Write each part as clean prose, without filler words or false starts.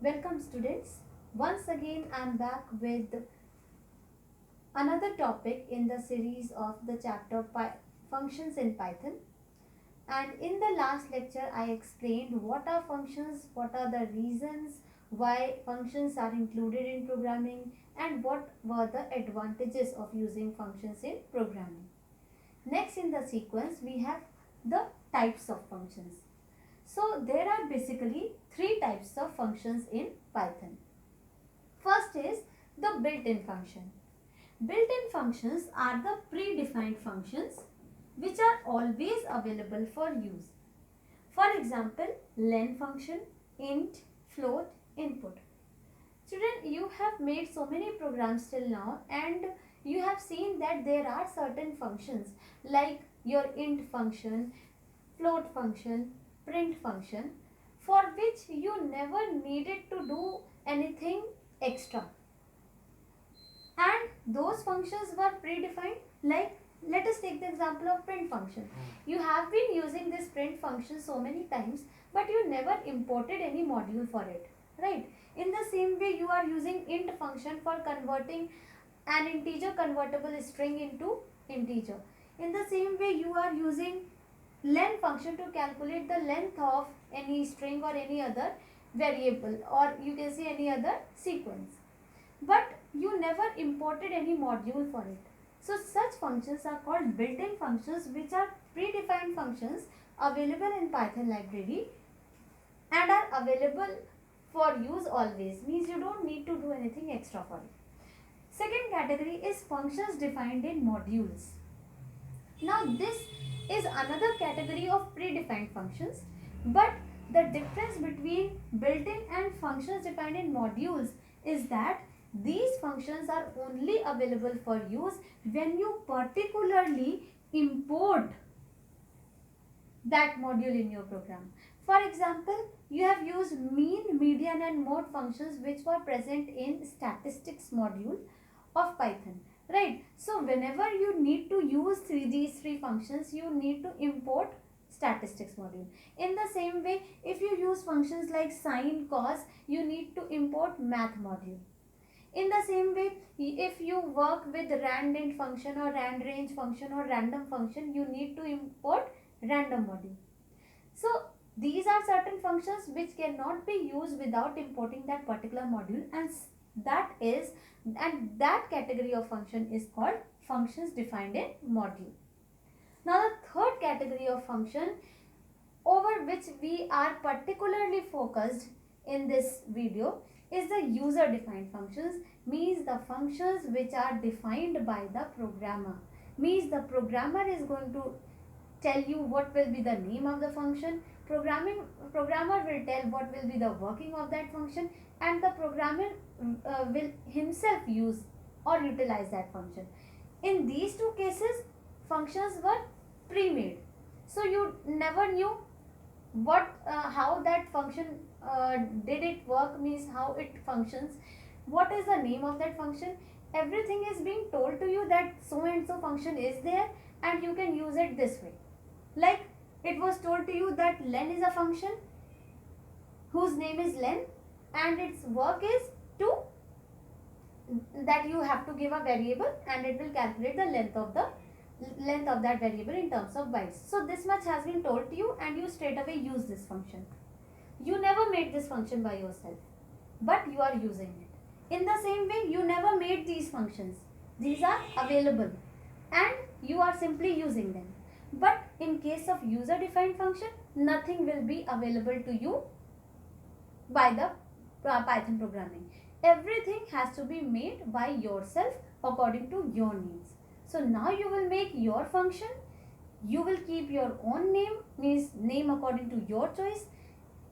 Welcome students. Once again I am back with another topic in the series of the chapter Functions in Python. And in the last lecture I explained what are functions, what are the reasons why functions are included in programming, and what were the advantages of using functions in programming. Next in the sequence we have the types of functions. So there are basically three types of functions in Python. First is the built-in function. Built-in functions are the predefined functions which are always available for use. For example, len function, int, float, input. Children, you have made so many programs till now and you have seen that there are certain functions like your int function, float function, print function, for which you never needed to do anything extra. And those functions were predefined. Like, let us take the example of print function. You have been using this print function so many times, but you never imported any module for it, right? In the same way, you are using int function for converting an integer convertible string into integer. In the same way, you are using len function to calculate the length of any string or any other variable, or you can say any other sequence, but you never imported any module for it. So such functions are called built-in functions, which are predefined functions available in Python library and are available for use always, means you don't need to do anything extra for it. Second category is functions defined in modules. Now this is another category of predefined functions, but the difference between built-in and functions defined in modules is that these functions are only available for use when you particularly import that module in your program. For example, you have used mean, median and mode functions which were present in statistics module of Python, right? So whenever you need to use these three functions, you need to import statistics module. In the same way, if you use functions like sine, cos, you need to import math module. In the same way, if you work with randint function or randrange function or random function, you need to import random module. So these are certain functions which cannot be used without importing that particular module, and that category of function is called functions defined in module. Now the third category of function over which we are particularly focused in this video is the user defined functions, means the functions which are defined by the programmer. Means the programmer is going to tell you what will be the name of the function, programmer will tell what will be the working of that function, and the programmer will himself use or utilize that function. In these two cases, functions were pre-made, so you never knew how that function did it work, means how it functions, what is the name of that function. Everything is being told to you that so and so function is there and you can use it this way. Like, it was told to you that len is a function whose name is len and its work is to that you have to give a variable and it will calculate the length of that variable in terms of bytes. So this much has been told to you and you straight away use this function. You never made this function by yourself, but you are using it. In the same way, you never made these functions. These are available and you are simply using them. But in case of user defined function, nothing will be available to you by the Python programming. Everything has to be made by yourself according to your needs. So now you will make your function. You will keep your own name, means name according to your choice.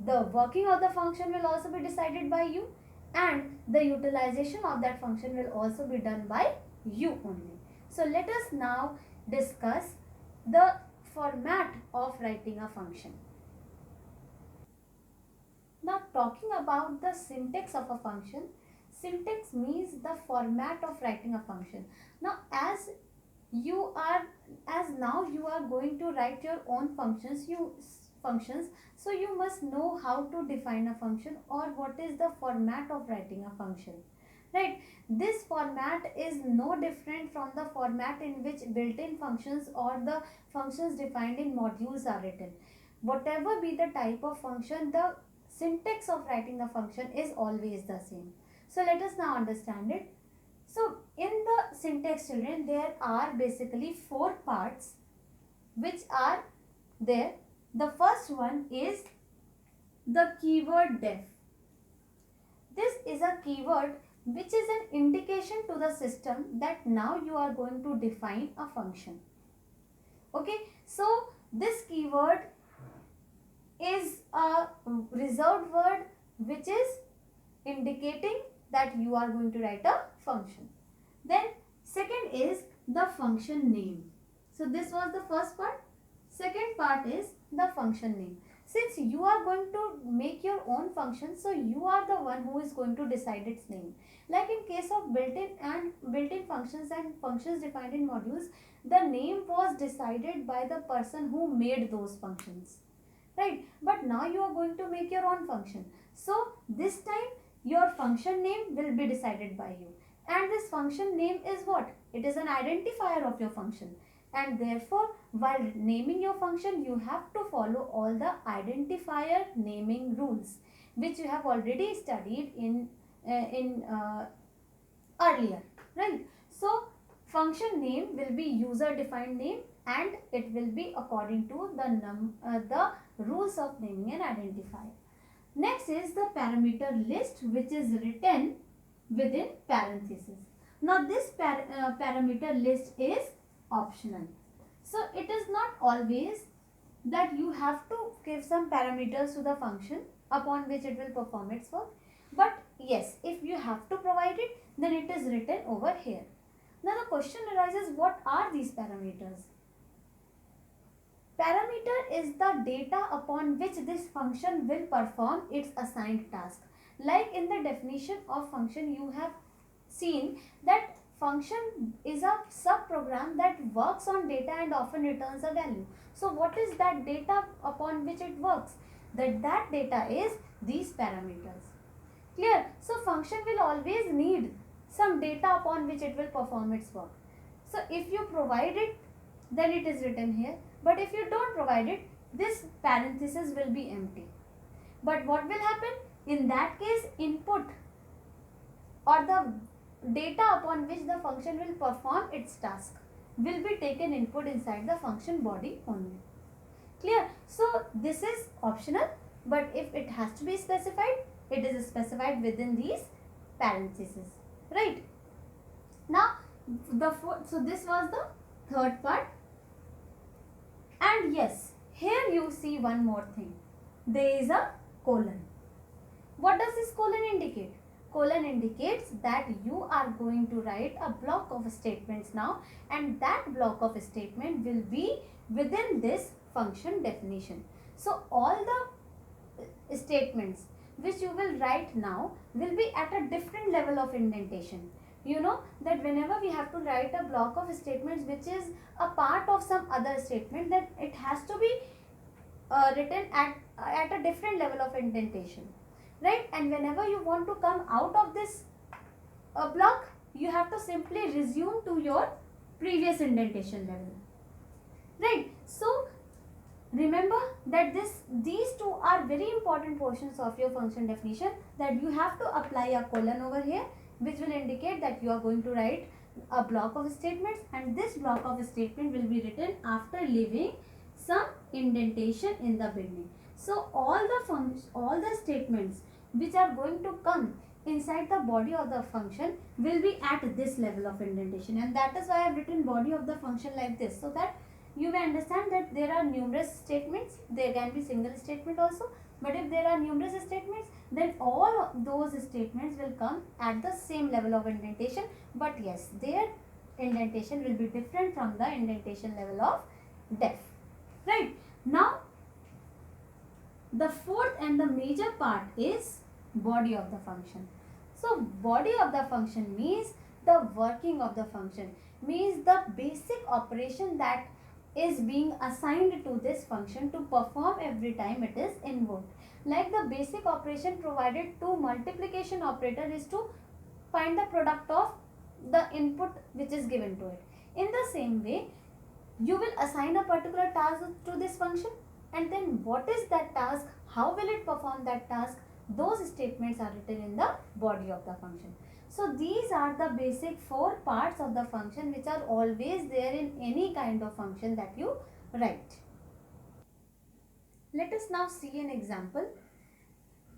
The working of the function will also be decided by you, and the utilization of that function will also be done by you only. So let us now discuss the format of writing a function. Now talking about the syntax of a function, syntax means the format of writing a function. Now as now you are going to write your own functions, you functions, so you must know how to define a function or what is the format of writing a function, right? This format is no different from the format in which built-in functions or the functions defined in modules are written. Whatever be the type of function, the syntax of writing the function is always the same. So let us now understand it. So in the syntax, children, there are basically 4 parts which are there. The first one is the keyword def. This is a keyword which is an indication to the system that now you are going to define a function. Okay, so this keyword is a reserved word which is indicating that you are going to write a function. Then second is the function name. So this was the first part. Second part is the function name. Since you are going to make your own function, so you are the one who is going to decide its name. Like in case of built-in functions and functions defined in modules, the name was decided by the person who made those functions, right? But now you are going to make your own function. So this time your function name will be decided by you. And this function name is what? It is an identifier of your function. And therefore, while naming your function, you have to follow all the identifier naming rules, which you have already studied in earlier, right? So, function name will be user defined name and it will be according to the rules of naming an identifier. Next is the parameter list, which is written within parentheses. Now this parameter list is optional. So it is not always that you have to give some parameters to the function upon which it will perform its work. But yes, if you have to provide it, then it is written over here. Now the question arises, what are these parameters? Parameter is the data upon which this function will perform its assigned task. Like in the definition of function, you have seen that function is a subprogram that works on data and often returns a value. So what is that data upon which it works? That data is these parameters. Clear? So function will always need some data upon which it will perform its work. So if you provide it, then it is written here. But if you don't provide it, this parenthesis will be empty. But what will happen? In that case, input or the data upon which the function will perform its task will be taken input inside the function body only. Clear? So this is optional, but if it has to be specified, it is specified within these parentheses, right? Now so this was the third part. And yes, here you see one more thing. There is a colon. What does this colon indicate? Colon indicates that you are going to write a block of statements now, and that block of statement will be within this function definition. So all the statements which you will write now will be at a different level of indentation. You know that whenever we have to write a block of statements which is a part of some other statement, then it has to be written at a different level of indentation, right? And whenever you want to come out of this block, you have to simply resume to your previous indentation level, right? So remember that these two are very important portions of your function definition, that you have to apply a colon over here, which will indicate that you are going to write a block of statements, and this block of statement will be written after leaving some indentation in the beginning. So all the statements which are going to come inside the body of the function will be at this level of indentation, and that is why I have written body of the function like this, so that you may understand that there are numerous statements. There can be single statement also, but if there are numerous statements, then all of those statements will come at the same level of indentation, but yes, their indentation will be different from the indentation level of def, right? Now the fourth and the major part is body of the function. So body of the function means the working of the function, means the basic operation that is being assigned to this function to perform every time it is invoked. Like the basic operation provided to multiplication operator is to find the product of the input which is given to it. In the same way, you will assign a particular task to this function, and then what is that task, how will it perform that task, those statements are written in the body of the function. So these are the basic 4 parts of the function which are always there in any kind of function that you write. Let us now see an example.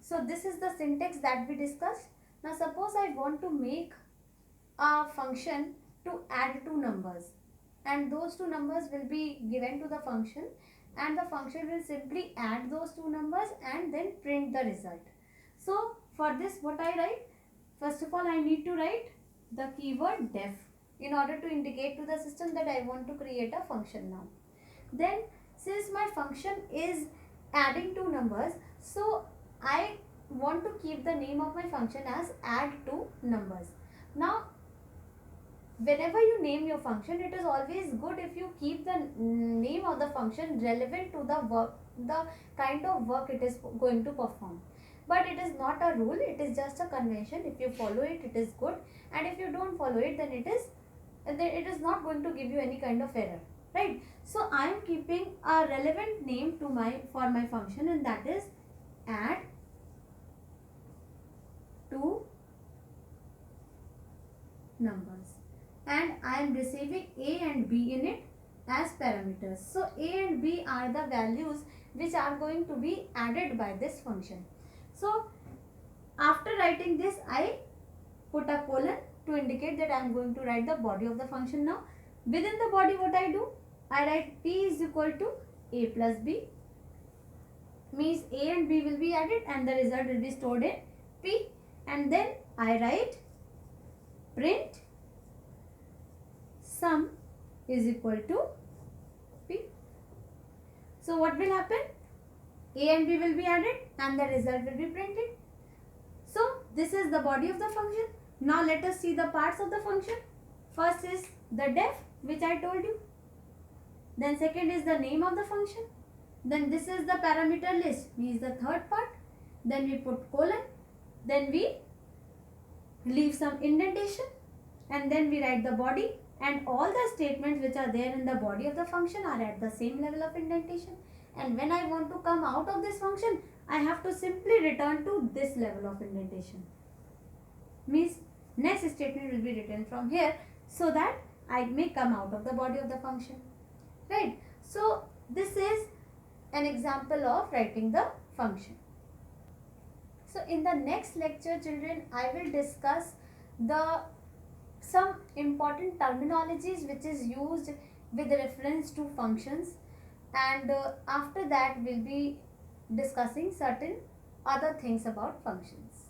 So this is the syntax that we discussed. Now suppose I want to make a function to add 2 numbers, and those 2 numbers will be given to the function, and the function will simply add those 2 numbers and then print the result. So for this, what I write? First of all, I need to write the keyword def in order to indicate to the system that I want to create a function now. Then since my function is adding 2 numbers, so I want to keep the name of my function as add 2 numbers. Now whenever you name your function, it is always good if you keep the name of the function relevant to the work, the kind of work it is going to perform. But it is not a rule, it is just a convention. If you follow it, it is good, and if you don't follow it, then it is not going to give you any kind of error, right? So I am keeping a relevant name to for my function, and that is add 2 numbers, and I am receiving a and b in it as parameters. So a and b are the values which are going to be added by this function. So after writing this, I put a colon to indicate that I am going to write the body of the function now. Within the body, what I do? I write p is equal to a plus b, means a and b will be added and the result will be stored in p, and then I write print sum is equal to p. So what will happen? A and b will be added and the result will be printed. So this is the body of the function. Now let us see the parts of the function. First is the def, which I told you. Then second is the name of the function. Then this is the parameter list, means the third part. Then we put colon. Then we leave some indentation, and then we write the body, and all the statements which are there in the body of the function are at the same level of indentation. And when I want to come out of this function, I have to simply return to this level of indentation. Means next statement will be written from here so that I may come out of the body of the function. Right? So this is an example of writing the function. So in the next lecture, children, I will discuss some important terminologies which is used with reference to functions, and after that we'll be discussing certain other things about functions.